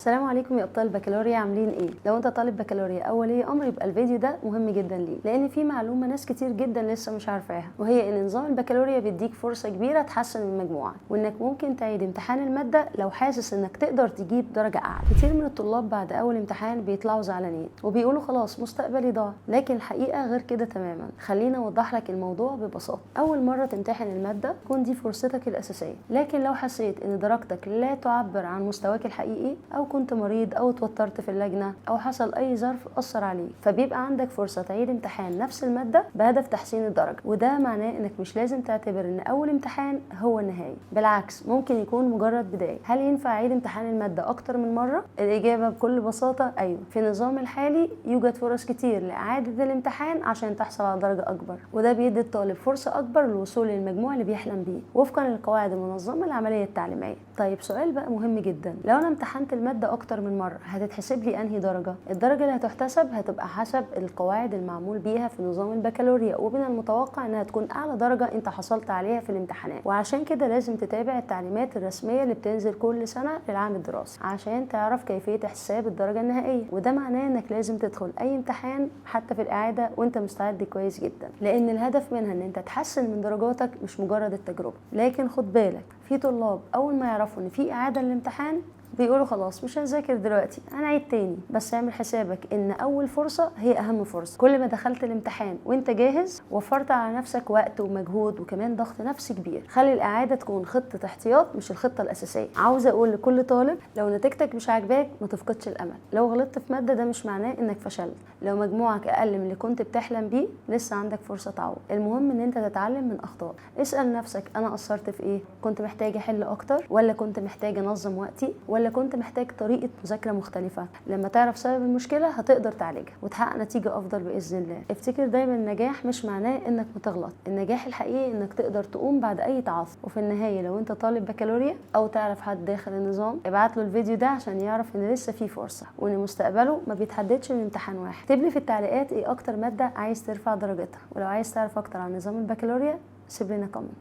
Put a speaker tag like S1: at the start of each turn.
S1: السلام عليكم يا ابطال البكالوريا، عاملين ايه؟ لو انت طالب بكالوريا او ولي امر يبقى الفيديو ده مهم جدا ليه، لان في معلومه ناس كتير جدا لسه مش عارفاها، وهي ان نظام البكالوريا بيديك فرصه كبيره تحسن من مجموعك، وانك ممكن تعيد امتحان الماده لو حاسس انك تقدر تجيب درجه اعلى. كتير من الطلاب بعد اول امتحان بيطلعوا زعلانين وبيقولوا خلاص مستقبلي ضاع، لكن الحقيقه غير كده تماما. خلينا اوضح لك الموضوع ببساطه. اول مره تمتحن الماده تكون دي فرصتك الاساسيه، لكن لو حسيت ان درجتك لا تعبر عن مستواك الحقيقي، او كنت مريض او اتوترت في اللجنه او حصل اي ظرف اثر عليك، فبيبقى عندك فرصه تعيد امتحان نفس الماده بهدف تحسين الدرجه. وده معناه انك مش لازم تعتبر ان اول امتحان هو النهايه، بالعكس ممكن يكون مجرد بدايه. هل ينفع اعيد امتحان الماده اكتر من مره؟ الاجابه بكل بساطه ايوه. في النظام الحالي يوجد فرص كتير لاعاده الامتحان عشان تحصل على درجه اكبر، وده بيدي الطالب فرصه اكبر للوصول للمجموع اللي بيحلم بيه وفقا للقواعد المنظمه العمليه التعليميه. طيب سؤال بقى مهم جدا، لو انا امتحنت الماده اكتر من مره هتتحسب لي انهي درجه؟ الدرجه اللي هتحتسب هتبقى حسب القواعد المعمول بيها في نظام البكالوريا، ومن المتوقع انها تكون اعلى درجه انت حصلت عليها في الامتحانات. وعشان كده لازم تتابع التعليمات الرسميه اللي بتنزل كل سنه للعام الدراسي عشان تعرف كيفيه حساب الدرجه النهائيه. وده معناه انك لازم تدخل اي امتحان حتى في الاعاده وانت مستعد كويس جدا، لان الهدف منها ان انت تحسن من درجاتك مش مجرد التجربه. لكن خد بالك، في طلاب اول ما يعرفوا ان في اعاده للامتحان بيقولوا خلاص مش هنذاكر دلوقتي، هنعيد تاني. بس اعمل حسابك ان اول فرصه هي اهم فرصه. كل ما دخلت الامتحان وانت جاهز وفرت على نفسك وقت ومجهود وكمان ضغط نفسي كبير. خلي الاعاده تكون خطه احتياط مش الخطه الاساسيه. عاوزه اقول لكل طالب، لو نتيجتك مش عاجباك ما تفقدش الامل. لو غلطت في ماده ده مش معناه انك فشلت. لو مجموعك اقل من اللي كنت بتحلم بيه لسه عندك فرصه تعوض. المهم ان انت تتعلم من اخطائك. اسال نفسك، انا قصرت في ايه؟ كنت محتاج احل اكتر، ولا كنت محتاج انظم وقتي، ولا كنت محتاج طريقة مذاكرة مختلفة؟ لما تعرف سبب المشكلة هتقدر تعالجها وتحقق نتيجة أفضل بإذن الله. افتكر دايما النجاح مش معناه إنك بتغلط، النجاح الحقيقي إنك تقدر تقوم بعد أي تعثر. وفي النهاية لو أنت طالب بكالوريا أو تعرف حد داخل النظام، ابعت له الفيديو ده عشان يعرف إن لسه في فرصة، وإن مستقبله ما بيتحددش من امتحان واحد. اكتب لي في التعليقات إيه أكتر مادة عايز ترفع درجتها، ولو عايز تعرف أكتر عن نظام البكالوريا سيب لنا كومنت.